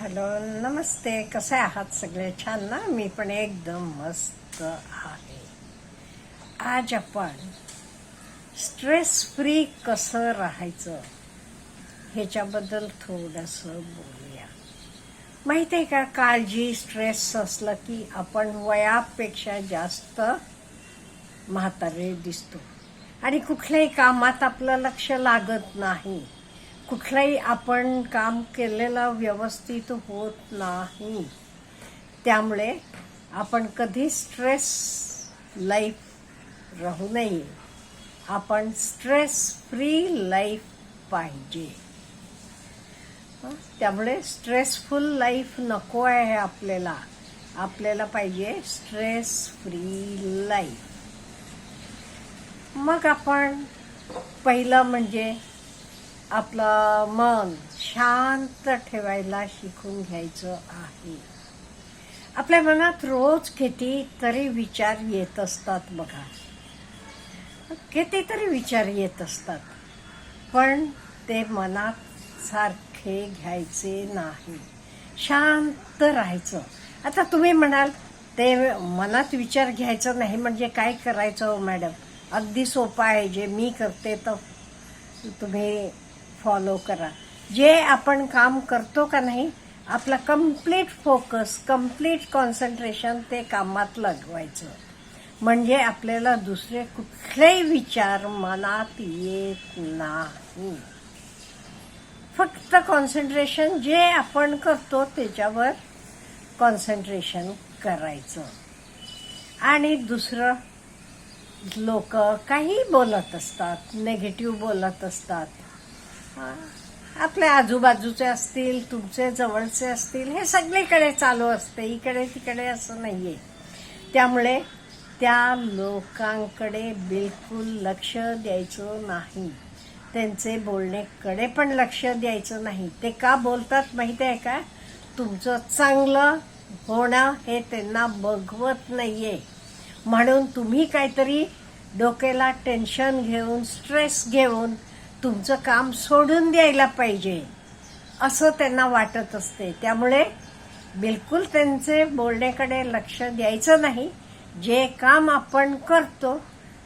Hello, नमस्ते. कसे आहात सगळे? छान ना? मी पण एकदम मस्त आहे. आज आपण स्ट्रेस फ्री कसं राहायचं ह्याच्याबद्दल थोडंसं बोलूया. माहिती आहे का, काळजी स्ट्रेस असलं की आपण वयापेक्षा जास्त म्हातारे दिसतो आणि कुठल्याही कामात आपलं लक्ष लागत नाही. कुठलंही आपण काम केलेलं व्यवस्थित होत नाही. त्यामुळे आपण कधी स्ट्रेस लाईफ राहू नये. आपण स्ट्रेस फ्री लाईफ पाहिजे. त्यामुळे स्ट्रेसफुल लाईफ नको आहे आपल्याला. आपल्याला पाहिजे स्ट्रेस फ्री लाईफ. मग आपण पहिलं म्हणजे आपलं मन शांत ठेवायला शिकून घ्यायचं आहे. आपल्या मनात रोज कितीतरी विचार येत असतात बघा. कितीतरी विचार येत असतात, पण ते मनात सारखे घ्यायचे नाही. शांत राहायचं. आता तुम्ही म्हणाल ते मनात विचार घ्यायचं नाही म्हणजे काय करायचं मॅडम? अगदी सोपं आहे. जे मी करते तर तुम्ही फॉलो करा. जे आपण काम करतो का नाही, आपला कम्प्लीट फोकस, कम्प्लीट कॉन्सन्ट्रेशन ते कामात लगवायचं. म्हणजे आपल्याला दुसरे कुठलेही विचार मनात येत नाही. फक्त कॉन्सन्ट्रेशन जे आपण करतो त्याच्यावर कॉन्सन्ट्रेशन करायचं. आणि दुसरं, लोक काही बोलत असतात, नेगेटिव्ह बोलत असतात. आपल्या आजूबाजूचे असतील, तुमचे जवळचे असतील, हे सगळीकडे चालू असते. इकडे तिकडे असं नाहीये. त्यामुळे त्या लोकांकडे बिलकुल लक्ष द्यायचं नाही. त्यांचे बोलण्याकडे पण लक्ष द्यायचं नाही. ते का बोलतात माहिती आहे का? तुमचं चांगलं होणं हे त्यांना बघवत नाहीये. म्हणून तुम्ही काहीतरी डोक्याला टेन्शन घेऊन, स्ट्रेस घेऊन तुमचं काम सोडून द्यायला पाहिजे असं त्यांना वाटत असते. त्यामुळे बिलकुल त्यांचे बोलण्याकडे लक्ष द्यायचं नाही. जे काम आपण करतो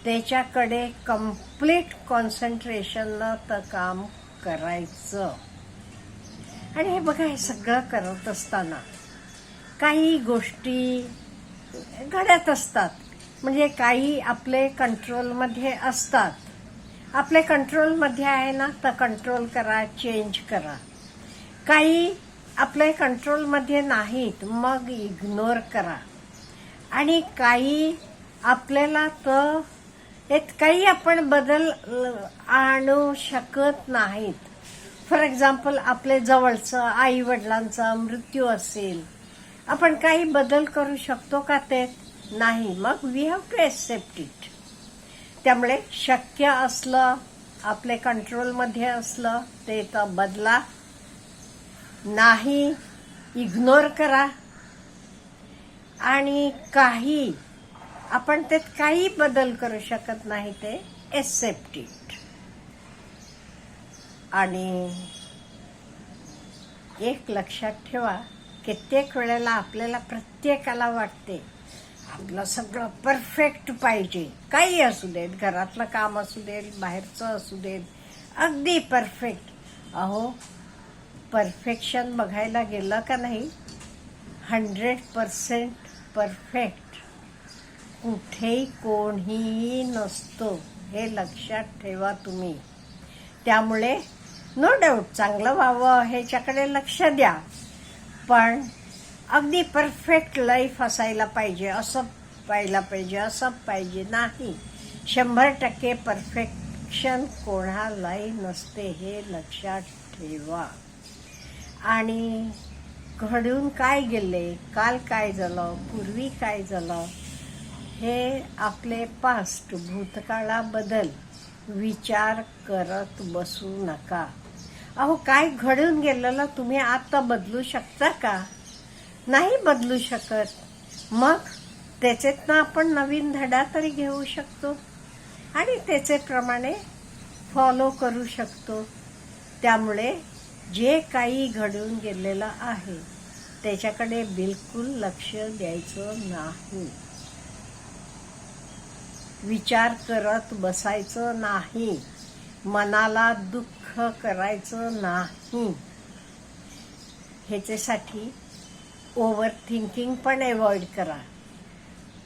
त्याच्याकडे कम्प्लीट कॉन्सन्ट्रेशननं तर काम करायचं. आणि हे बघा, हे सगळं करत असताना काही गोष्टी घडत असतात. म्हणजे काही आपले कंट्रोलमध्ये असतात. आपले कंट्रोलमध्ये आहे ना, तर कंट्रोल करा, चेंज करा. काही आपले कंट्रोलमध्ये नाहीत, मग इग्नोर करा. आणि काही आपल्याला तर काही आपण बदल आणू शकत नाहीत. फॉर एक्झाम्पल, आपले जवळचं आई वडिलांचा मृत्यू असेल, आपण काही बदल करू शकतो का? ते नाही. मग we have to accept it. त्यामुळे शक्य असलं, आपले कंट्रोलमध्ये असलं, ते तर बदला. नाही, इग्नोर करा. आणि काही आपण त्यात काही बदल करू शकत नाही, ते एक्सेप्ट इट. आणि एक लक्षात ठेवा, कित्येक वेळेला आपल्याला प्रत्येकाला वाटते आपलं सगळं परफेक्ट पाहिजे. काही असू देत, घरातलं काम असू देत, बाहेरचं असू देत, अगदी परफेक्ट. अहो, परफेक्शन बघायला गेलं का नाही, 100% परफेक्ट कुठेही कोणीही नसतो. हे लक्षात ठेवा तुम्ही. त्यामुळे नो डाऊट चांगलं व्हावं ह्याच्याकडे लक्ष द्या, पण अगदी परफेक्ट लाईफ असायला पाहिजे, असं पाहिला पाहिजे, असं पाहिजे नाही. 100% परफेक्शन कोणालाही नसते, हे लक्षात ठेवा. आणि घडून काय गेले, काल काय झालं, पूर्वी काय झालं, हे आपले पास्ट, भूतकाळाबद्दल विचार करत बसू नका. अहो, काय घडून गेलेलं तुम्ही आता बदलू शकता का? नाही बदलू शकत. मग त्याच्यातनं आपण नवीन धडा तरी घेऊ शकतो आणि त्याचे प्रमाणे फॉलो करू शकतो. त्यामुळे जे काही घडून गेलेलं आहे त्याच्याकडे बिलकुल लक्ष द्यायचं नाही. विचार करत बसायचं नाही. मनाला दुःख करायचं नाही. ह्याच्यासाठी ओव्हर थिंकिंग पण अवॉइड करा.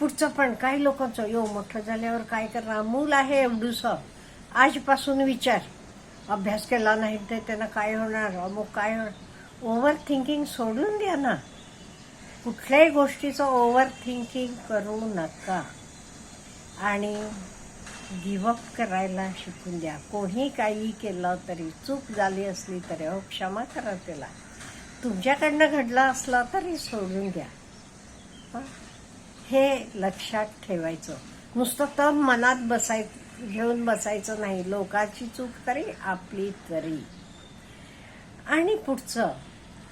पुढचं पण काही लोकांचं मोठं झाल्यावर काय करणार, मूल आहे एवढूसं, आजपासून विचार, अभ्यास केला नाही तर त्यांना काय होणार, अमुक काय होणार. ओव्हर थिंकिंग सोडून द्या ना. कुठल्याही गोष्टीचं ओव्हर थिंकिंग करू नका आणि गिव्हअप करायला शिकून द्या. कोणी काही केलं तरी, चूक झाली असली तरी क्षमा करा त्याला. तुमच्याकडनं घडलं असलं तरी सोडून द्या. हे लक्षात ठेवायचं. नुसतं तर मनात घेऊन बसायचं नाही. लोकांची चूक तरी आपली तरी. आणि पुढचं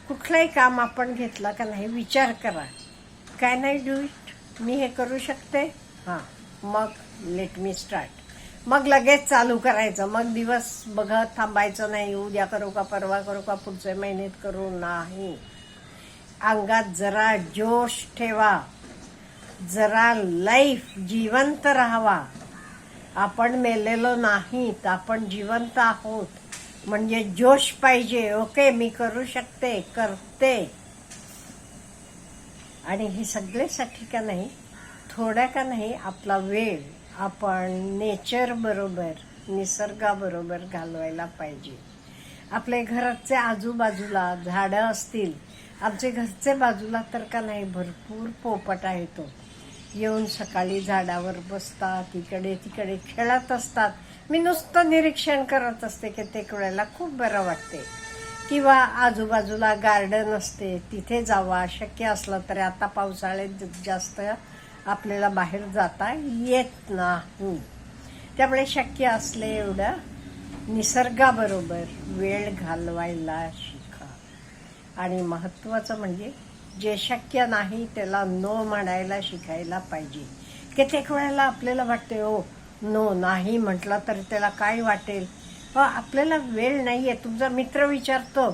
कुठलंही काम आपण घेतलं का नाही विचार करा, कॅन आय डू इट, मी हे करू शकते, हां मग लेट मी स्टार्ट. मग लगेच चालू करायचं. मग दिवस बघत थांबायचं नाही, उद्या करू का, परवा करू का, पुढच्या महिन्यात करू नाही. अंगात जरा जोश ठेवा, जरा लाईफ जिवंत राहावा. आपण मेलेलो नाहीत, आपण जिवंत आहोत. म्हणजे जोश पाहिजे. ओके, मी करू शकते, करते. आणि हे सगळ्यासाठी का नाही, थोडा का नाही आपला वेळ आपण नेचर बरोबर, निसर्गाबरोबर घालवायला पाहिजे. आपल्या घराच्या आजूबाजूला झाडं असतील. आमचे घरचे बाजूला तर का नाही भरपूर पोपट आहेत. येऊन सकाळी झाडावर बसतात, इकडे तिकडे खेळत असतात. मी नुसतं निरीक्षण करत असते. कित्येक वेळेला खूप बरं वाटते. किंवा आजूबाजूला गार्डन असते, तिथे जावा. शक्य असलं तर आता पावसाळ्यात जास्त आपल्याला बाहेर जाता येत नाही. त्यामुळे शक्य असले एवढं निसर्गाबरोबर वेळ घालवायला शिका. आणि महत्त्वाचं म्हणजे जे शक्य नाही त्याला नो म्हणायला शिकायला पाहिजे. कित्येक वेळेला आपल्याला वाटते नो नाही म्हटलं तर त्याला काय वाटेल. आपल्याला वेळ नाही आहे. तुमचा मित्र विचारतो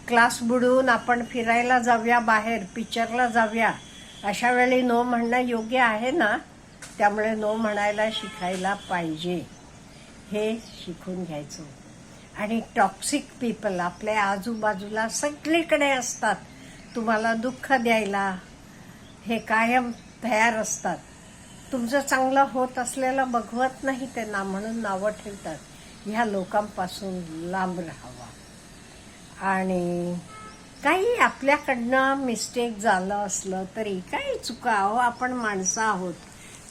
क्लास बुडवून आपण फिरायला जाऊया, बाहेर पिक्चरला जाऊया, अशा वेळी नो म्हणणं योग्य आहे ना. त्यामुळे नो म्हणायला शिकायला पाहिजे. हे शिकून घ्यायचं. आणि टॉक्सिक पीपल आपल्या आजूबाजूला सगळीकडे असतात. तुम्हाला दुःख द्यायला हे कायम तयार असतात. तुमचं चांगलं होत असलेलं बघवत नाही त्यांना, म्हणून नावं ठेवतात. ह्या लोकांपासून लांब राहावा. आणि काही आपल्याकडनं मिस्टेक झालं असलं तरी, काही चुका, आपण माणसं आहोत,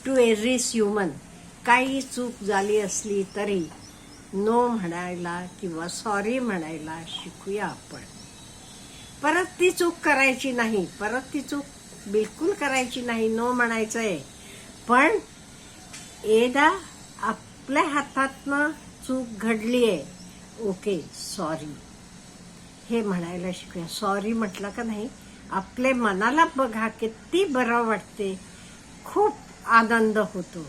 टू एव्हरीज ह्युमन. काही चूक झाली असली तरी नो म्हणायला किंवा सॉरी म्हणायला शिकूया आपण. परत ती चूक करायची नाही. परत ती चूक बिलकुल करायची नाही. नो म्हणायचं आहे. पण एकदा आपल्या हातातनं चूक घडली आहे, ओके सॉरी हे म्हणायला शिकूया. सॉरी म्हटलं का नाही आपल्या मनाला बघा किती बरं वाटते, खूप आनंद होतो.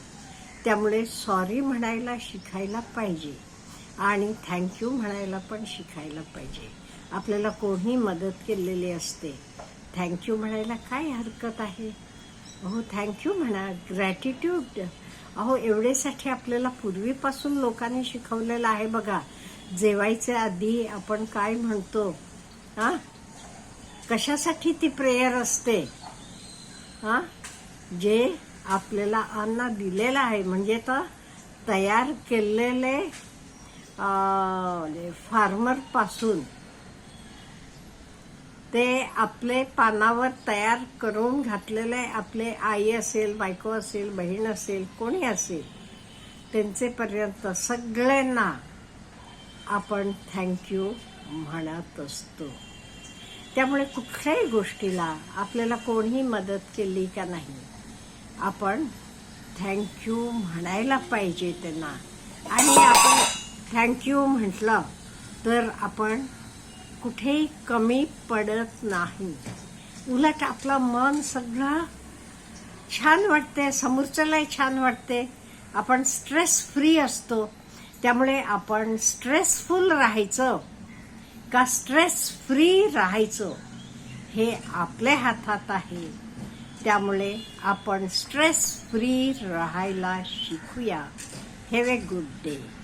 त्यामुळे सॉरी म्हणायला शिकायला पाहिजे. आणि थँक्यू म्हणायला पण शिकायला पाहिजे. आपल्याला कोणी मदत केलेली असते, थँक्यू म्हणायला काय हरकत आहे. थँक्यू म्हणा, ग्रॅटिट्यूड. एवढ्यासाठी आपल्याला पूर्वीपासून लोकांनी शिकवलेलं आहे बघा. जेवायच्या आधी आपण काय म्हणतो, कशासाठी ती प्रेयर असते, जे आपल्याला अन्न दिलेलं आहे, म्हणजे तर तयार केलेले फार्मर पासून ते आपले पानावर तयार करून घातलेले आपले आई असेल, बायको असेल, बहीण असेल, कोणी असेल, त्यांचेपर्यंत सगळ्यांना आपण थँक्यू म्हणत असतो. त्यामुळे कुठल्याही गोष्टीला आपल्याला कोणी मदत केली का नाही, आपण थँक्यू म्हणायला पाहिजे त्यांना. आणि आपण थँक्यू म्हटलं तर आपण कुठेही कमी पडत नाही. उलट आपलं मन सगळं छान वाटते, समोरच्यालाही छान वाटते. आपण स्ट्रेस फ्री असतो. त्यामुळे आपण स्ट्रेसफुल राहायचं का स्ट्रेस फ्री राहायचं हे आपल्या हातात आहे. त्यामुळे आपण स्ट्रेस फ्री राहायला शिकूया. Have a good day.